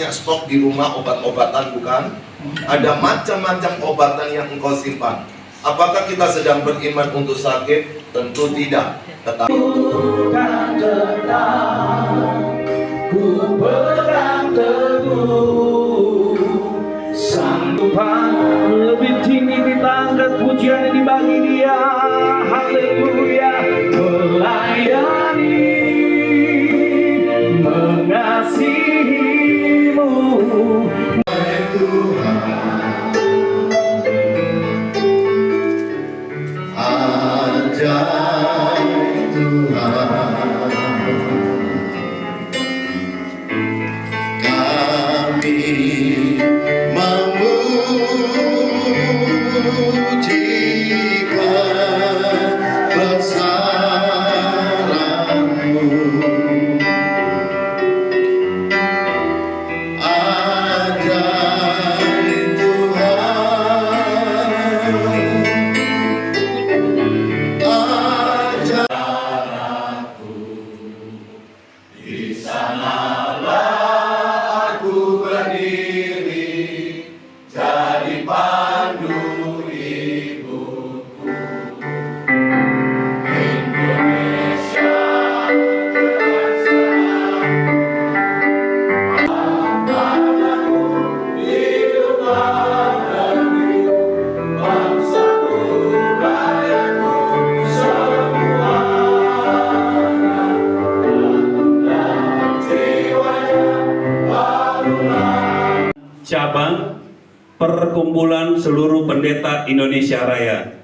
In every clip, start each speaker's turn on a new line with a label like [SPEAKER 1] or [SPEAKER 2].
[SPEAKER 1] punya stok di rumah obat-obatan, bukan? Ada macam-macam obatan yang engkau simpan. Apakah kita sedang beriman untuk sakit? Tentu tidak. Tetapi ku pegang teguh, sanggupan lebih tinggi di tangga pujian dibagi Dia. Haleluya, melayani, mengasihimu, Tuhan. Ajaib Tuhan, kami memujikan besaran-Mu. Ajaib Tuhan, ajaibku, di sanalah aku berdiri, jadi pandu ibuku. Indonesia bangsaku, hiduplah negeriku, bangsaku, rakyatku, semuanya. Dalam jiwanya barulah
[SPEAKER 2] Cabang Perkumpulan Seluruh Pendeta Indonesia Raya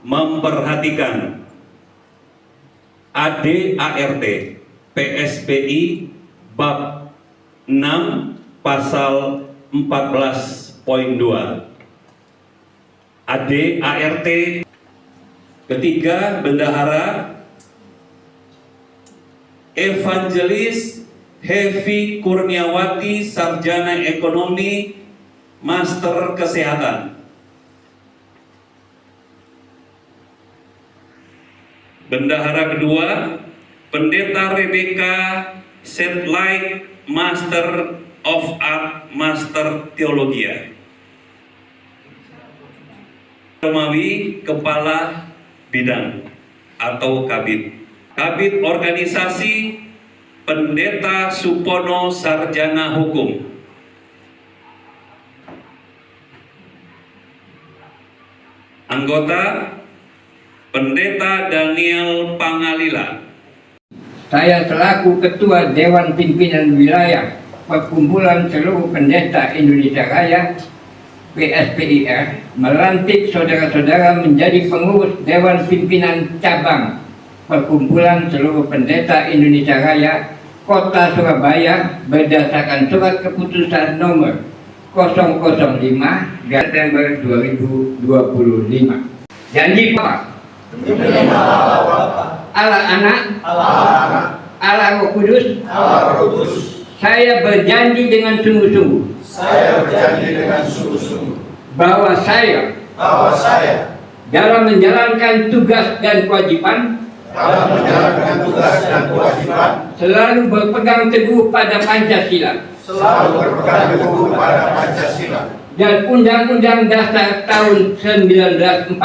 [SPEAKER 2] memperhatikan ADART PSBI bab 6 pasal 14.2. ADART ketiga, Bendahara Evangelis Hevi Kurniawati, Sarjana Ekonomi, Master Kesehatan. Bendahara kedua, Pendeta Rebecca Setlight, Master of Art, Master Teologia. Romawi, Kepala Bidang atau Kabid. Kabid Organisasi, Pendeta Supono, Sarjana Hukum. Anggota, Pendeta Daniel Pangalila.
[SPEAKER 3] Saya selaku Ketua Dewan Pimpinan Wilayah Perkumpulan Seluruh Pendeta Indonesia Raya PSPIR melantik saudara-saudara menjadi pengurus Dewan Pimpinan Cabang Perkumpulan Seluruh Pendeta Indonesia Raya Kota Surabaya berdasarkan surat keputusan nomor 005 September 2025. Janji Bapak, Allah Anak, Allah Roh Kudus, saya berjanji dengan sungguh-sungguh bahwa saya dalam menjalankan tugas dan kewajiban selalu berpegang teguh pada Pancasila dan Undang-Undang Dasar tahun 1945,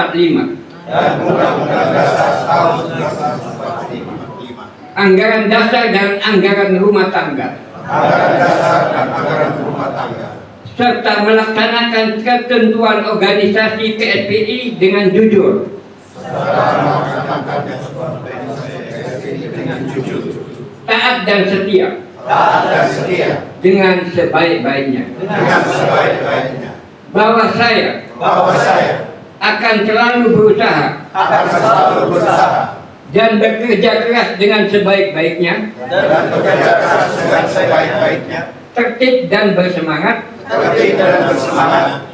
[SPEAKER 3] anggaran dasar dan anggaran rumah tangga, serta melaksanakan ketentuan organisasi PSPI dengan jujur, taat dan setia, dengan sebaik-baiknya, bahwa saya akan selalu berusaha dan bekerja keras dengan sebaik-baiknya, tertib dan bersemangat,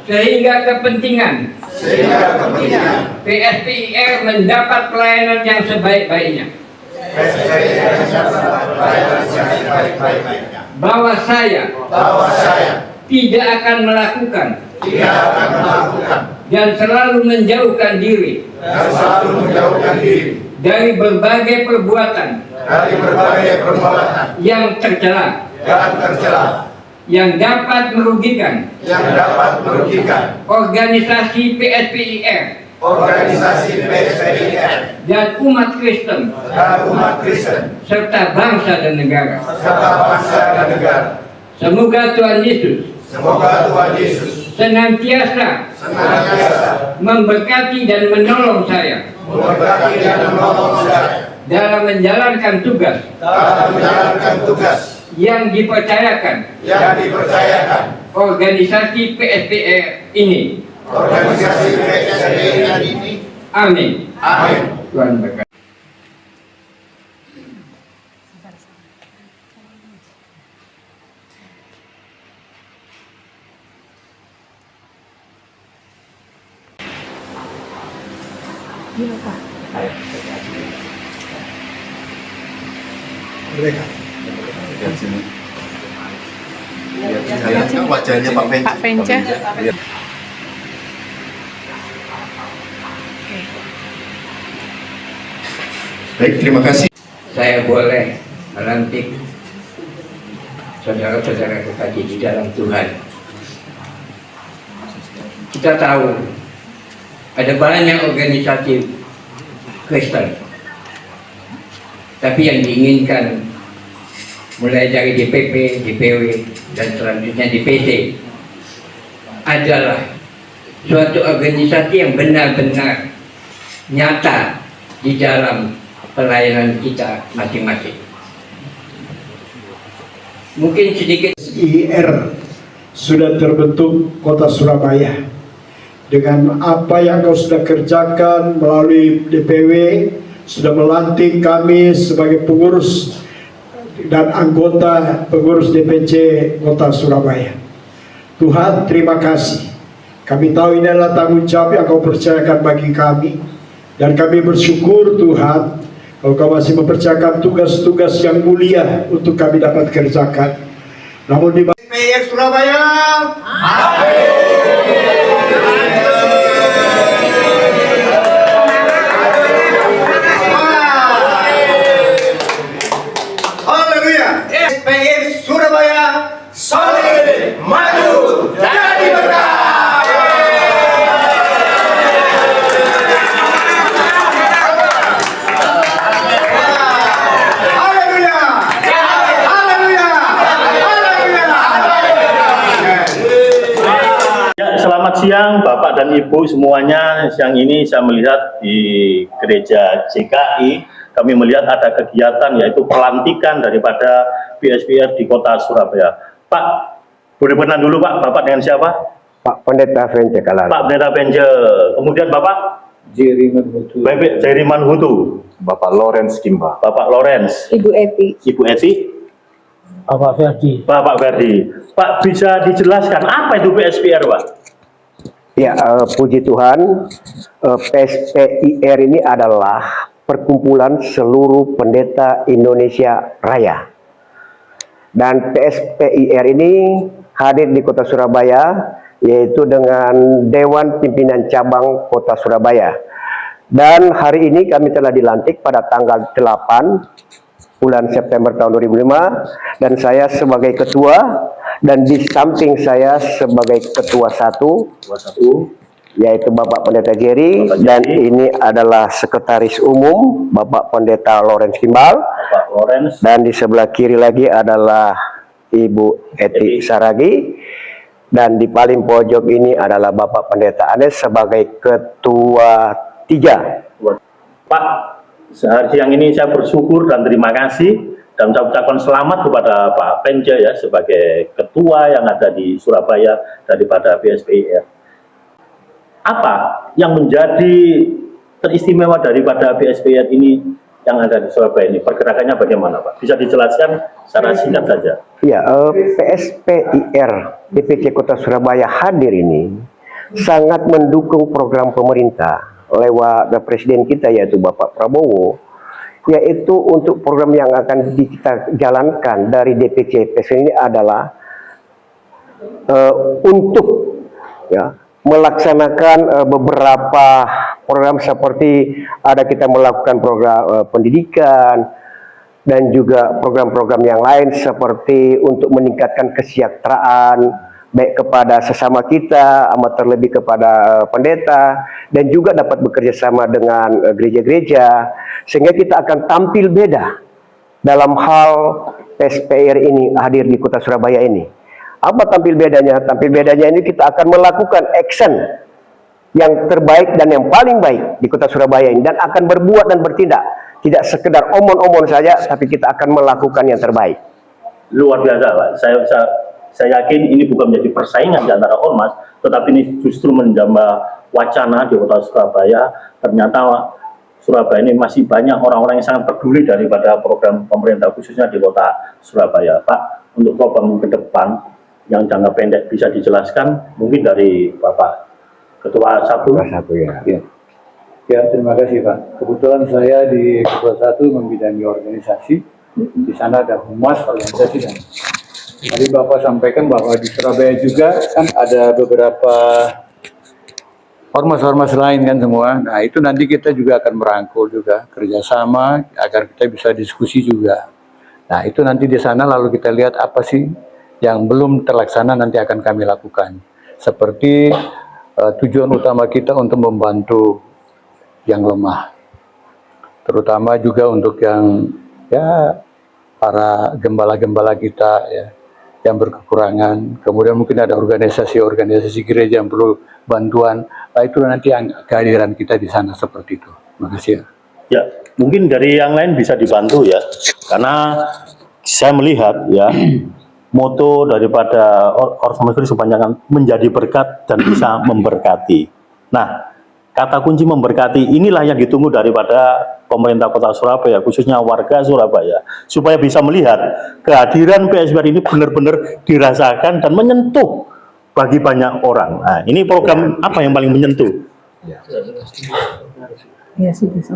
[SPEAKER 3] sehingga kepentingan PSPIR mendapat pelayanan yang sebaik-baiknya. Bahwa saya tidak akan melakukan dan selalu menjauhkan diri dari berbagai perbuatan yang tercela yang dapat merugikan organisasi PSPIR dan umat Kristen serta bangsa dan negara. Semoga Tuhan Yesus senantiasa memberkati dan menolong saya dalam menjalankan tugas yang dipercayakan organisasi PSPR ini. Amin. Tuhan berkati.
[SPEAKER 4] Wajahnya Pak Venja. Baik, terima kasih.
[SPEAKER 3] Saya boleh melantik saudara-saudara kekasih di dalam Tuhan. Kita tahu ada banyak organisasi Kristen, tapi yang diinginkan mulai dari DPP, DPW, dan selanjutnya DPC adalah suatu organisasi yang benar-benar nyata di dalam pelayanan kita masing-masing. Mungkin sedikit
[SPEAKER 5] PSPIR sudah terbentuk Kota Surabaya. Dengan apa yang kau sudah kerjakan melalui DPW, sudah melantik kami sebagai pengurus dan anggota pengurus DPC Kota Surabaya. Tuhan, terima kasih. Kami tahu ini adalah tanggung jawab yang kau percayakan bagi kami, dan kami bersyukur Tuhan kalau kau masih mempercayakan tugas-tugas yang mulia untuk kami dapat kerjakan. Namun di PSPIR Surabaya,
[SPEAKER 6] PSPIR Surabaya solid, maju, jadi berkah. Haleluya, haleluya, haleluya.
[SPEAKER 7] Ya, selamat siang Bapak dan Ibu semuanya. Siang ini saya melihat di gereja JKI, kami melihat ada kegiatan yaitu pelantikan daripada PSPR di Kota Surabaya. Pak, boleh berkenan dulu Pak, Bapak dengan siapa?
[SPEAKER 8] Pak Pendeta Venja Kalan.
[SPEAKER 7] Pak Pendeta Venja. Kemudian Bapak? Jeriman Hutu.
[SPEAKER 8] Bapak Lawrence Kimba.
[SPEAKER 7] Bapak Lawrence.
[SPEAKER 9] Ibu Eti.
[SPEAKER 7] Ibu Eti.
[SPEAKER 5] Bapak Ferdi.
[SPEAKER 7] Bapak Ferdi. Pak, bisa dijelaskan apa itu PSPR Pak?
[SPEAKER 8] Ya, puji Tuhan, PSPIR ini adalah perkumpulan seluruh pendeta Indonesia Raya. Dan PSPIR ini hadir di Kota Surabaya, yaitu dengan Dewan Pimpinan Cabang Kota Surabaya. Dan hari ini kami telah dilantik pada tanggal 8 bulan September tahun 2005, dan saya sebagai ketua, dan di samping saya sebagai ketua satu, yaitu Bapak Pendeta Jerry, dan ini adalah Sekretaris Umum Bapak Pendeta Lawrence Kimbal,
[SPEAKER 7] Bapak Lawrence.
[SPEAKER 8] Dan di sebelah kiri lagi adalah Ibu Eti Saragi, dan di paling pojok ini adalah Bapak Pendeta Anes sebagai Ketua 3.
[SPEAKER 7] Pak, siang ini saya bersyukur dan terima kasih, dan saya ucapkan selamat kepada Pak Venja ya sebagai ketua yang ada di Surabaya daripada PSPIR. Apa yang menjadi teristimewa daripada PSPIR ini yang ada di Surabaya ini? Pergerakannya bagaimana Pak? Bisa dijelaskan secara singkat saja.
[SPEAKER 8] Ya, PSPIR DPC Kota Surabaya hadir ini sangat mendukung program pemerintah lewat Presiden kita yaitu Bapak Prabowo, yaitu untuk program yang akan kita jalankan dari DPC PSPIR ini adalah untuk ya melaksanakan beberapa program seperti ada kita melakukan program pendidikan, dan juga program-program yang lain seperti untuk meningkatkan kesejahteraan baik kepada sesama kita, amat terlebih kepada pendeta, dan juga dapat bekerja sama dengan gereja-gereja, sehingga kita akan tampil beda dalam hal PSPIR ini hadir di Kota Surabaya ini. Apa tampil bedanya? Tampil bedanya ini kita akan melakukan action yang terbaik dan yang paling baik di Kota Surabaya ini, dan akan berbuat dan bertindak, tidak sekedar omong-omong saja, tapi kita akan melakukan yang terbaik.
[SPEAKER 7] Luar biasa, Pak. Saya yakin ini bukan menjadi persaingan di antara ormas, tetapi ini justru menambah wacana di Kota Surabaya. Ternyata Surabaya ini masih banyak orang-orang yang sangat peduli daripada program pemerintah, khususnya di Kota Surabaya. Pak, untuk program ke depan yang jangka pendek bisa dijelaskan mungkin dari Bapak Ketua Satu.
[SPEAKER 9] Ya, terima kasih Pak. Kebetulan saya di Ketua Satu membidangi organisasi. Di sana ada humas organisasi, dan tadi Bapak sampaikan bahwa di Surabaya juga kan ada beberapa ormas-ormas lain kan semua. Nah, itu nanti kita juga akan merangkul juga kerjasama agar kita bisa diskusi juga. Nah, itu nanti di sana lalu kita lihat apa sih yang belum terlaksana, nanti akan kami lakukan. Seperti tujuan utama kita untuk membantu yang lemah, terutama juga untuk yang para gembala-gembala kita ya, yang berkekurangan. Kemudian mungkin ada organisasi-organisasi gereja yang perlu bantuan. Nah, itu nanti yang kehadiran kita di sana seperti itu. Terima kasih ya.
[SPEAKER 7] Ya, mungkin dari yang lain bisa dibantu ya, karena saya melihat ya moto daripada ormas sepanjang menjadi berkat dan bisa memberkati. Nah, kata kunci memberkati inilah yang ditunggu daripada pemerintah Kota Surabaya, khususnya warga Surabaya, supaya bisa melihat kehadiran PSPIR ini benar-benar dirasakan dan menyentuh bagi banyak orang. Nah, ini program apa yang paling menyentuh?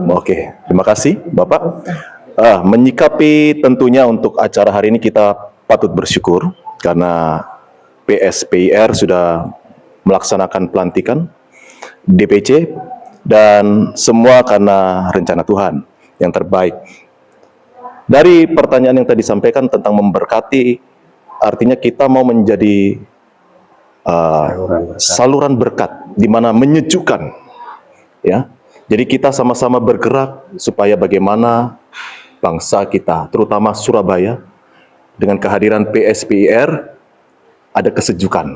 [SPEAKER 4] Oke, terima kasih Bapak. Menyikapi tentunya untuk acara hari ini kita patut bersyukur karena PSPIR sudah melaksanakan pelantikan DPC, dan semua karena rencana Tuhan yang terbaik. Dari pertanyaan yang tadi disampaikan tentang memberkati, artinya kita mau menjadi saluran berkat di mana menyejukkan, ya. Jadi kita sama-sama bergerak supaya bagaimana bangsa kita, terutama Surabaya, dengan kehadiran PSPIR ada kesejukan,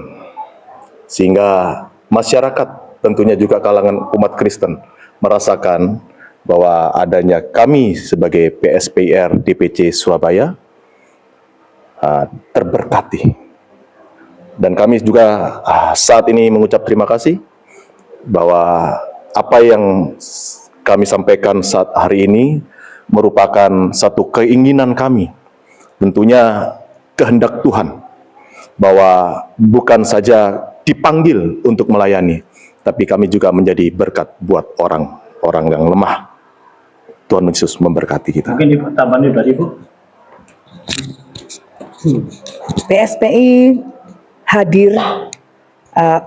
[SPEAKER 4] sehingga masyarakat tentunya juga kalangan umat Kristen merasakan bahwa adanya kami sebagai PSPIR DPC Surabaya terberkati. Dan kami juga saat ini mengucap terima kasih bahwa apa yang kami sampaikan saat hari ini merupakan satu keinginan kami, tentunya kehendak Tuhan, bahwa bukan saja dipanggil untuk melayani, tapi kami juga menjadi berkat buat orang-orang yang lemah. Tuhan Yesus memberkati kita.
[SPEAKER 7] Mungkin Ibu tambahan dari Ibu.
[SPEAKER 10] PSPI hadir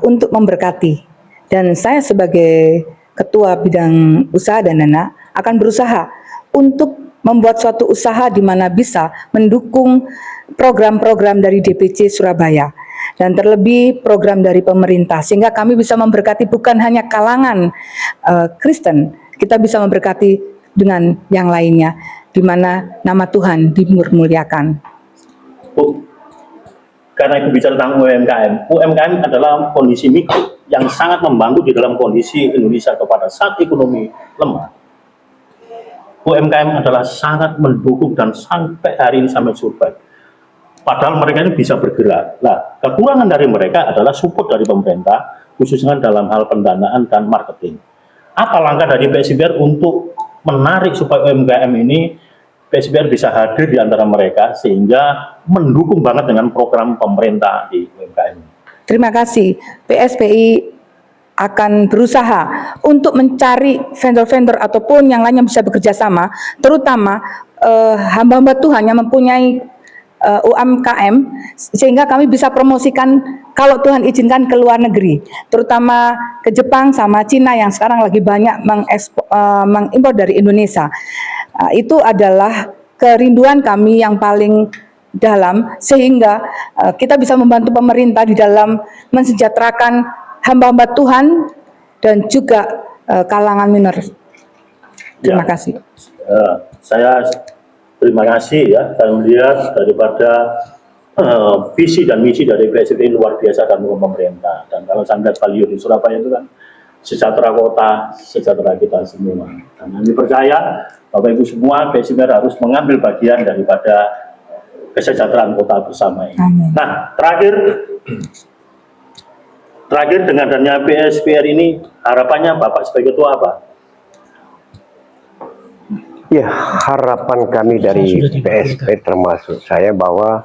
[SPEAKER 10] untuk memberkati, dan saya sebagai Ketua Bidang Usaha dan Dana akan berusaha untuk membuat suatu usaha di mana bisa mendukung program-program dari DPC Surabaya dan terlebih program dari pemerintah, sehingga kami bisa memberkati bukan hanya kalangan Kristen, kita bisa memberkati dengan yang lainnya, di mana nama Tuhan dimurmuliakan.
[SPEAKER 7] Bu, karena Ibu bicara tentang UMKM, UMKM adalah kondisi mikro yang sangat membantu di dalam kondisi Indonesia kepada saat ekonomi lemah. UMKM adalah sangat mendukung dan sampai hari ini sampai survive. Padahal mereka ini bisa bergerak. Nah, kekurangan dari mereka adalah support dari pemerintah, khususnya dalam hal pendanaan dan marketing. Apa langkah dari PSPIR untuk menarik supaya UMKM ini, PSPIR bisa hadir di antara mereka, sehingga mendukung banget dengan program pemerintah di UMKM?
[SPEAKER 10] Terima kasih. PSPI akan berusaha untuk mencari vendor-vendor ataupun yang lainnya bisa bekerja sama, terutama hamba-hamba Tuhan yang mempunyai UMKM, sehingga kami bisa promosikan kalau Tuhan izinkan ke luar negeri, terutama ke Jepang sama Cina yang sekarang lagi banyak mengimpor dari Indonesia. Itu adalah kerinduan kami yang paling dalam, sehingga kita bisa membantu pemerintah di dalam mensejahterakan hamba-hamba Tuhan dan juga kalangan minor. Terima kasih.
[SPEAKER 7] Saya terima kasih ya, saya melihat daripada visi dan misi dari PSPI luar biasa dan pemerintah. Dan kalau saya melihat baliho di Surabaya itu kan sejahtera kota, sejahtera kita semua. Dan kami percaya Bapak Ibu semua PSPI harus mengambil bagian daripada kesejahteraan kota bersama ini.
[SPEAKER 10] Amin.
[SPEAKER 7] Nah, terakhir dengan adanya PSPR ini, harapannya Bapak sebagai ketua apa?
[SPEAKER 8] Ya, harapan kami dari PSP termasuk saya bahwa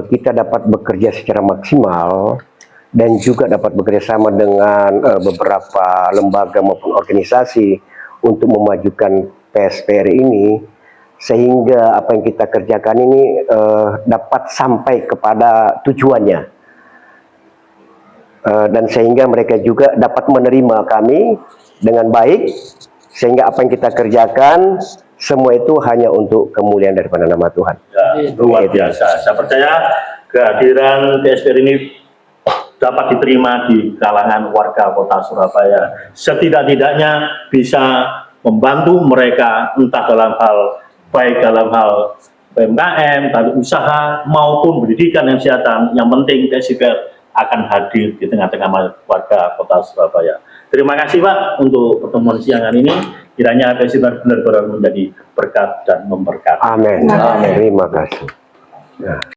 [SPEAKER 8] kita dapat bekerja secara maksimal dan juga dapat bekerjasama dengan beberapa lembaga maupun organisasi untuk memajukan PSPR ini, sehingga apa yang kita kerjakan ini dapat sampai kepada tujuannya, dan sehingga mereka juga dapat menerima kami dengan baik, sehingga apa yang kita kerjakan semua itu hanya untuk kemuliaan daripada nama Tuhan.
[SPEAKER 7] Ya, luar biasa. Saya percaya kehadiran PSPR ini dapat diterima di kalangan warga kota Surabaya. Setidak-tidaknya bisa membantu mereka entah dalam hal baik dalam hal UMKM, dalam usaha maupun pendidikan dan kesehatan. Yang penting PSPR akan hadir di tengah-tengah warga kota Surabaya. Terima kasih Pak untuk pertemuan siang hari ini. Kiranya PSPR benar-benar menjadi berkat dan memberkati.
[SPEAKER 8] Amin. Terima kasih. Ya.